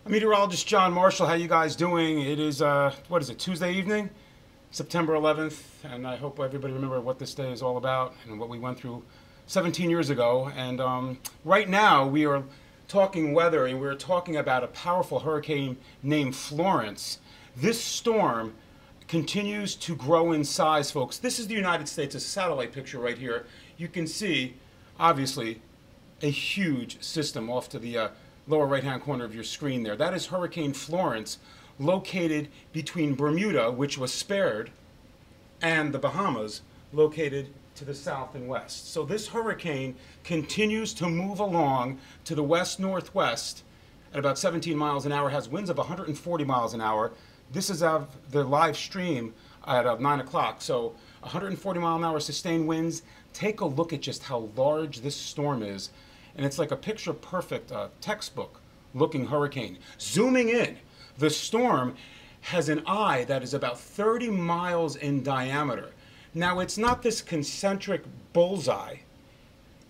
Meteorologist John Marshall, how you guys doing? It is, what is it, Tuesday evening, September 11th, and I hope everybody remember what this day is all about and what we went through 17 years ago. And right now we are talking weather, and we're talking about a powerful hurricane named Florence. This storm continues to grow in size, folks. This is the United States, a satellite picture right here. You can see, obviously, a huge system off to the lower right-hand corner of your screen there. That is Hurricane Florence, located between Bermuda, which was spared, and the Bahamas, located to the south and west. So this hurricane continues to move along to the west-northwest at about 17 miles an hour, has winds of 140 miles an hour. This is of the live stream at 9 o'clock. So 140 mile an hour sustained winds. Take a look at just how large this storm is. And it's like a picture perfect textbook looking hurricane. Zooming in, the storm has an eye that is about 30 miles in diameter. Now, it's not this concentric bullseye.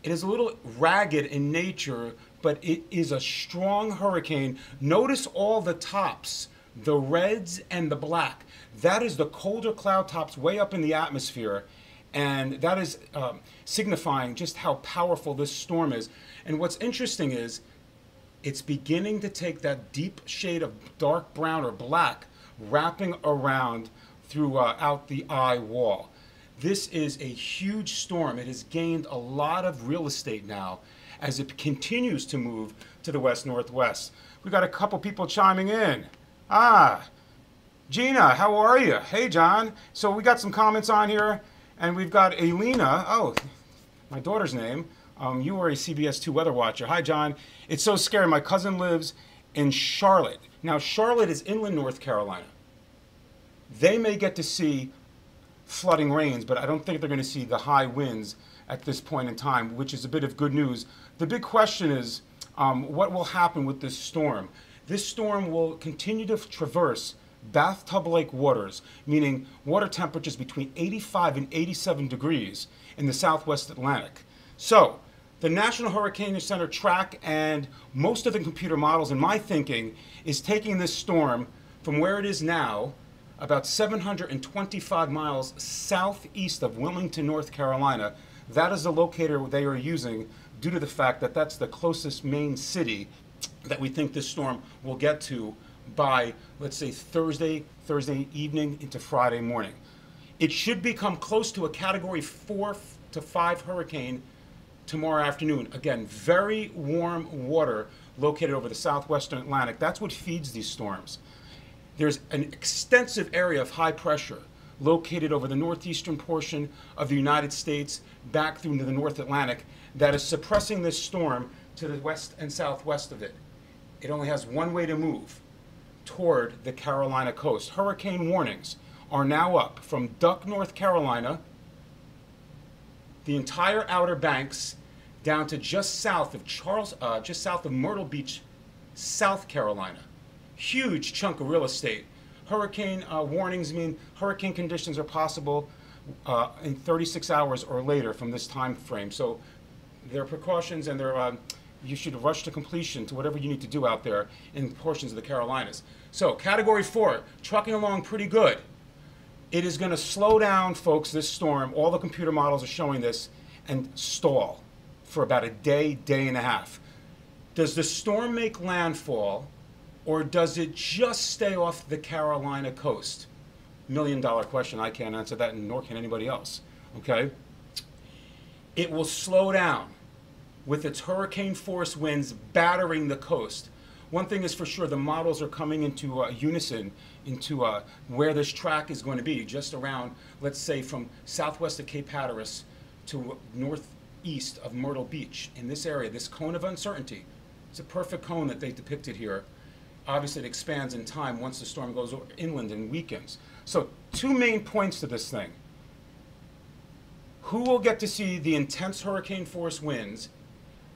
It is a little ragged in nature, but it is a strong hurricane. Notice all the tops, the reds and the black. That is the colder cloud tops way up in the atmosphere. And that is signifying just how powerful this storm is. And what's interesting is it's beginning to take that deep shade of dark brown or black, wrapping around throughout the eye wall. This is a huge storm. It has gained a lot of real estate now as it continues to move to the west-northwest. We got a couple people chiming in. Gina, how are you? Hey, John. So we got some comments on here, and we've got Elena. Oh, my daughter's name. You are a CBS 2 weather watcher. Hi, John. It's so scary. My cousin lives in Charlotte. Now, Charlotte is inland North Carolina. They may get to see flooding rains, but I don't think they're going to see the high winds at this point in time, which is a bit of good news. The big question is, what will happen with this storm? This storm will continue to traverse bathtub-like waters, meaning water temperatures between 85 and 87 degrees in the southwest Atlantic. So, the National Hurricane Center track and most of the computer models, in my thinking, is taking this storm from where it is now, about 725 miles southeast of Wilmington, North Carolina. That is the locator they are using due to the fact that that's the closest main city that we think this storm will get to by, let's say, Thursday evening into Friday morning. It should become close to a Category 4 to 5 hurricane tomorrow afternoon. Again, very warm water located over the southwestern Atlantic. That's what feeds these storms. There's an extensive area of high pressure located over the northeastern portion of the United States back through to the North Atlantic that is suppressing this storm to the west and southwest of it. It only has one way to move, toward the Carolina coast. Hurricane warnings are now up from Duck, North Carolina, the entire Outer Banks, down to just south of Myrtle Beach, South Carolina. Huge chunk of real estate. Hurricane warnings mean hurricane conditions are possible in 36 hours or later from this time frame. So there are precautions, and you should rush to completion to whatever you need to do out there in portions of the Carolinas. So Category 4, trucking along pretty good. It is going to slow down, folks, this storm. All the computer models are showing this, and stall for about a day, day and a half. Does the storm make landfall, or does it just stay off the Carolina coast? $1 million question. I can't answer that, and nor can anybody else. Okay? It will slow down with its hurricane force winds battering the coast. One thing is for sure, the models are coming into unison into where this track is going to be, just around, let's say, from southwest of Cape Hatteras to northeast of Myrtle Beach. In this area, this cone of uncertainty, it's a perfect cone that they depicted here. Obviously, it expands in time once the storm goes inland and weakens. So, two main points to this thing. Who will get to see the intense hurricane force winds?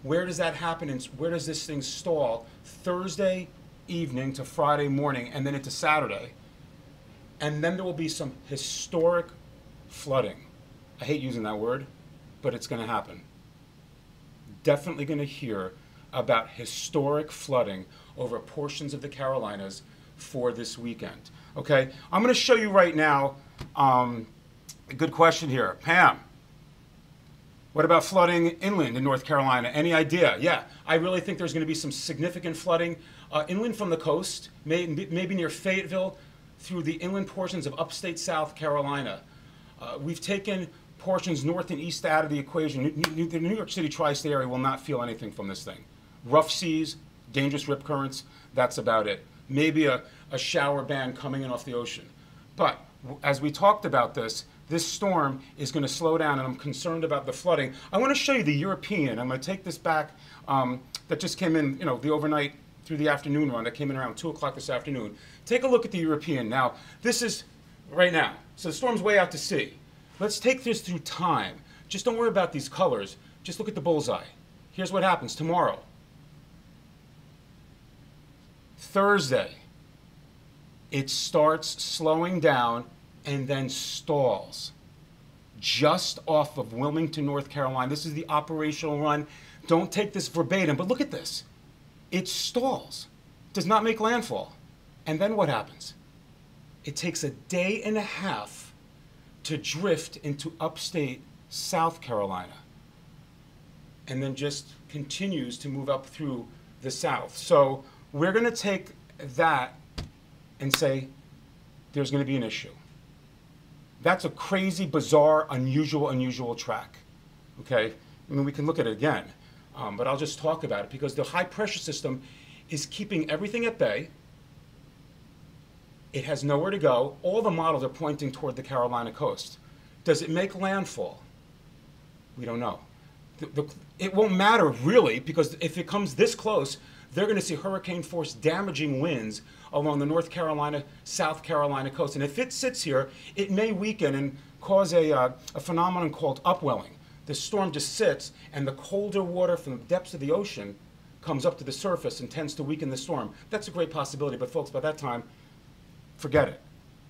Where does that happen, and where does this thing stall? Thursday evening to Friday morning, and then into Saturday. And then there will be some historic flooding. I hate using that word, but it's going to happen. Definitely going to hear about historic flooding over portions of the Carolinas for this weekend. Okay, I'm going to show you right now a good question here. Pam, what about flooding inland in North Carolina? Any idea? Yeah, I really think there's going to be some significant flooding inland from the coast, maybe near Fayetteville, through the inland portions of upstate South Carolina. We've taken portions north and east out of the equation. The New York City tri-state area will not feel anything from this thing. Rough seas, dangerous rip currents, that's about it. Maybe a shower band coming in off the ocean. But as we talked about this storm is going to slow down, and I'm concerned about the flooding. I want to show you the European. I'm going to take this back that just came in, the overnight through the afternoon run that came in around 2 o'clock this afternoon. Take a look at the European. Now, this is right now. So the storm's way out to sea. Let's take this through time. Just don't worry about these colors. Just look at the bullseye. Here's what happens tomorrow. Thursday, it starts slowing down and then stalls just off of Wilmington, North Carolina. This is the operational run. Don't take this verbatim, but look at this. It stalls, does not make landfall. And then what happens? It takes a day and a half to drift into upstate South Carolina, and then just continues to move up through the south. So we're going to take that and say there's going to be an issue. That's a crazy, bizarre, unusual track. Okay? I mean, we can look at it again, but I'll just talk about it because the high pressure system is keeping everything at bay. It has nowhere to go. All the models are pointing toward the Carolina coast. Does it make landfall? We don't know. It won't matter really, because if it comes this close, they're going to see hurricane force damaging winds along the North Carolina, South Carolina coast. And if it sits here, it may weaken and cause a phenomenon called upwelling. The storm just sits, and the colder water from the depths of the ocean comes up to the surface and tends to weaken the storm. That's a great possibility, but folks, by that time, forget it.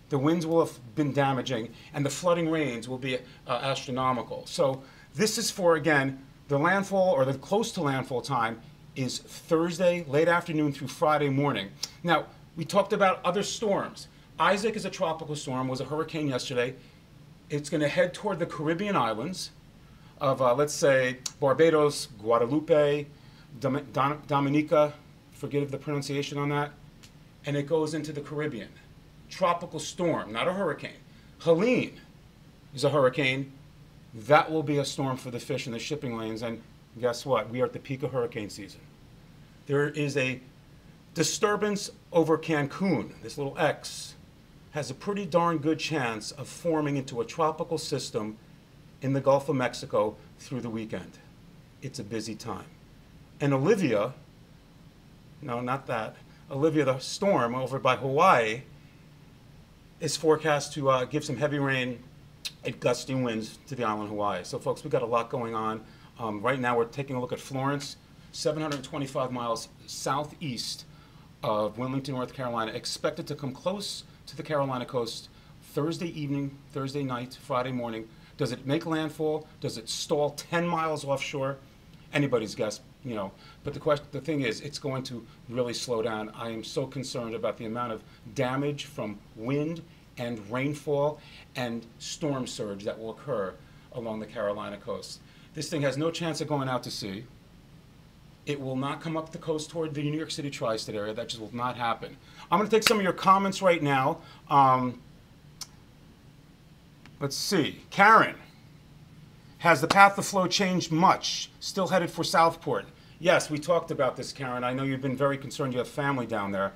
The winds will have been damaging, and the flooding rains will be astronomical. So this is for, again, the landfall or the close to landfall time is Thursday, late afternoon through Friday morning. Now, we talked about other storms. Isaac is a tropical storm, was a hurricane yesterday. It's going to head toward the Caribbean islands of, let's say, Barbados, Guadalupe, Dominica, forgive the pronunciation on that, and it goes into the Caribbean. Tropical storm, not a hurricane. Helene is a hurricane. That will be a storm for the fish in the shipping lanes, and guess what? We are at the peak of hurricane season. There is a disturbance over Cancun. This little X has a pretty darn good chance of forming into a tropical system in the Gulf of Mexico through the weekend. It's a busy time. And Olivia, no, not that, Olivia, the storm over by Hawaii, is forecast to give some heavy rain and gusting winds to the island of Hawaii. So folks, we've got a lot going on. Right now we're taking a look at Florence, 725 miles southeast of Wilmington, North Carolina, expected to come close to the Carolina coast Thursday evening, Thursday night, Friday morning. Does it make landfall? Does it stall 10 miles offshore? Anybody's guess, But the thing is, it's going to really slow down. I am so concerned about the amount of damage from wind and rainfall and storm surge that will occur along the Carolina coast. This thing has no chance of going out to sea. It will not come up the coast toward the New York City tri-state area. That just will not happen. I'm going to take some of your comments right now. Let's see. Karen, has the path of flow changed much? Still headed for Southport? Yes, we talked about this, Karen. I know you've been very concerned. You have family down there.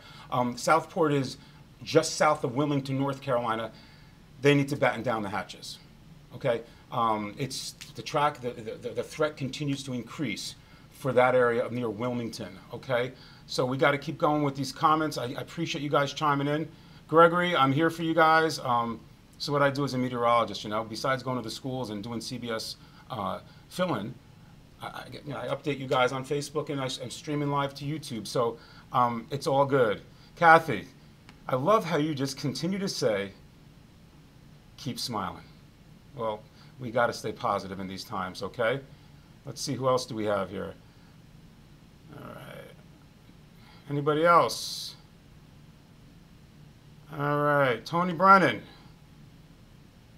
Southport is just south of Wilmington, North Carolina. They need to batten down the hatches. Okay? It's the track, the threat continues to increase for that area of near Wilmington. Okay? So we got to keep going with these comments. I appreciate you guys chiming in. Gregory, I'm here for you guys. So what I do as a meteorologist, besides going to the schools and doing CBS fill-in, I update you guys on Facebook, and I'm streaming live to YouTube. So it's all good. Kathy, I love how you just continue to say, keep smiling. Well, we got to stay positive in these times, okay? Let's see, who else do we have here? All right. Anybody else? All right, Tony Brennan.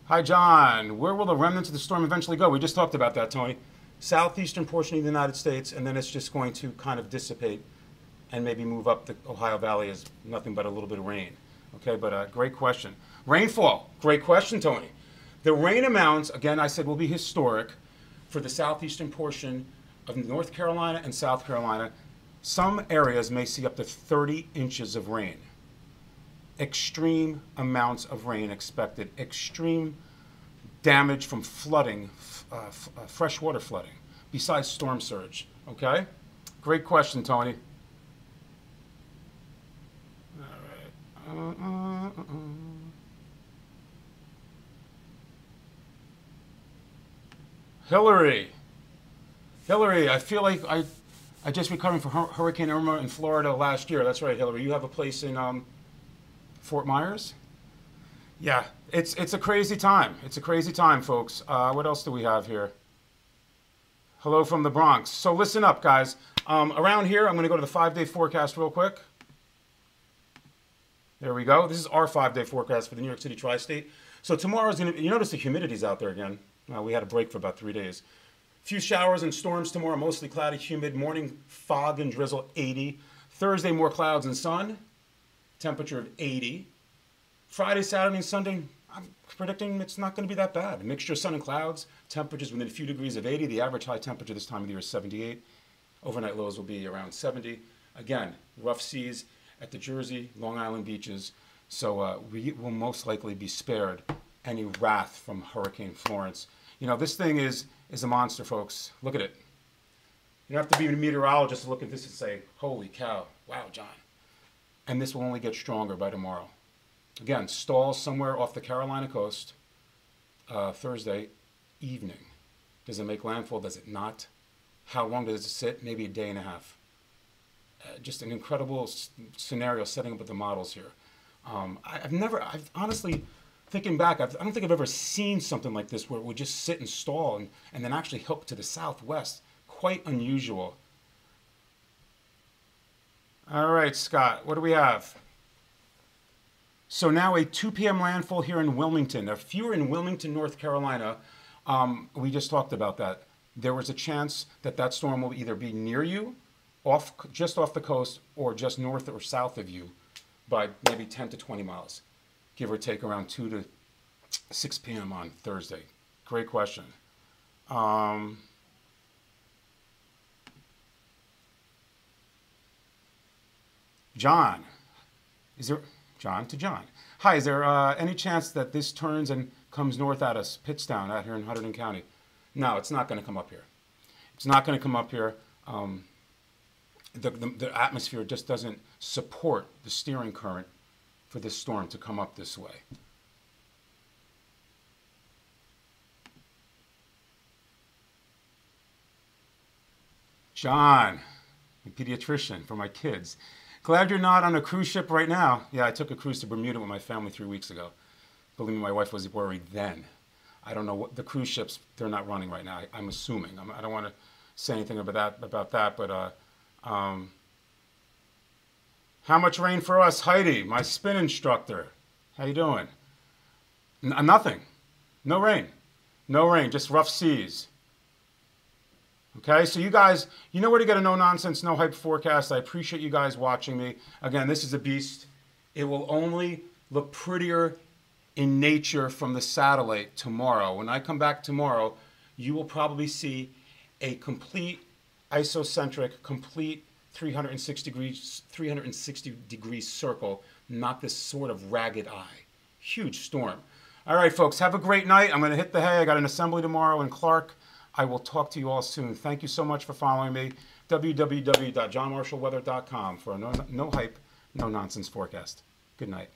Hi, John. Where will the remnants of the storm eventually go? We just talked about that, Tony. Southeastern portion of the United States, and then it's just going to kind of dissipate and maybe move up the Ohio Valley as nothing but a little bit of rain. Okay, but great question. Rainfall, great question, Tony. The rain amounts, again, I said will be historic for the southeastern portion of North Carolina and South Carolina. Some areas may see up to 30 inches of rain. Extreme amounts of rain expected. Extreme damage from flooding, freshwater flooding, besides storm surge. Okay? Great question, Tony. All right. Hillary, I feel like I just recovered from Hurricane Irma in Florida last year. That's right, Hillary. You have a place in Fort Myers? Yeah, it's a crazy time. It's a crazy time, folks. What else do we have here? Hello from the Bronx. So listen up, guys. Around here, I'm going to go to the 5-day forecast real quick. There we go. This is our 5-day forecast for the New York City tri-state. So tomorrow's going to, you notice the humidity's out there again. We had a break for about 3 days. Few showers and storms tomorrow, mostly cloudy, humid. Morning, fog and drizzle, 80. Thursday, more clouds and sun, temperature of 80. Friday, Saturday, and Sunday, I'm predicting it's not going to be that bad. A mixture of sun and clouds, temperatures within a few degrees of 80. The average high temperature this time of the year is 78. Overnight lows will be around 70. Again, rough seas at the Jersey, Long Island beaches. So we will most likely be spared any wrath from Hurricane Florence. You know, this thing is a monster, folks. Look at it. You don't have to be a meteorologist to look at this and say, holy cow, wow, John. And this will only get stronger by tomorrow. Again, stalls somewhere off the Carolina coast Thursday evening. Does it make landfall? Does it not? How long does it sit? Maybe a day and a half. Just an incredible scenario setting up with the models here. I've honestly, thinking back, I don't think I've ever seen something like this where it would just sit and stall and then actually hook to the southwest. Quite unusual. All right, Scott, what do we have? So now a 2 p.m. landfall here in Wilmington. There are fewer in Wilmington, North Carolina. We just talked about that. There was a chance that that storm will either be near you, just off the coast, or just north or south of you by maybe 10 to 20 miles, give or take around 2 to 6 p.m. on Thursday. Great question. John, John to John. Hi, is there any chance that this turns and comes north at us, Pittstown, out here in Hunterdon County? No, it's not going to come up here. It's not going to come up here. The atmosphere just doesn't support the steering current for this storm to come up this way. John, a pediatrician for my kids. Glad you're not on a cruise ship right now. Yeah, I took a cruise to Bermuda with my family 3 weeks ago. Believe me, my wife was worried then. I don't know what the cruise ships, they're not running right now. I'm assuming. I don't want to say anything about that, but how much rain for us? Heidi, my spin instructor. How you doing? Nothing. No rain. No rain, just rough seas. Okay, so you guys, you know where to get a no-nonsense, no-hype forecast. I appreciate you guys watching me. Again, this is a beast. It will only look prettier in nature from the satellite tomorrow. When I come back tomorrow, you will probably see a complete isocentric, complete 360 degree circle, not this sort of ragged eye. Huge storm. All right, folks, have a great night. I'm going to hit the hay. I got an assembly tomorrow in Clark. I will talk to you all soon. Thank you so much for following me. www.johnmarshallweather.com for a no hype, no nonsense forecast. Good night.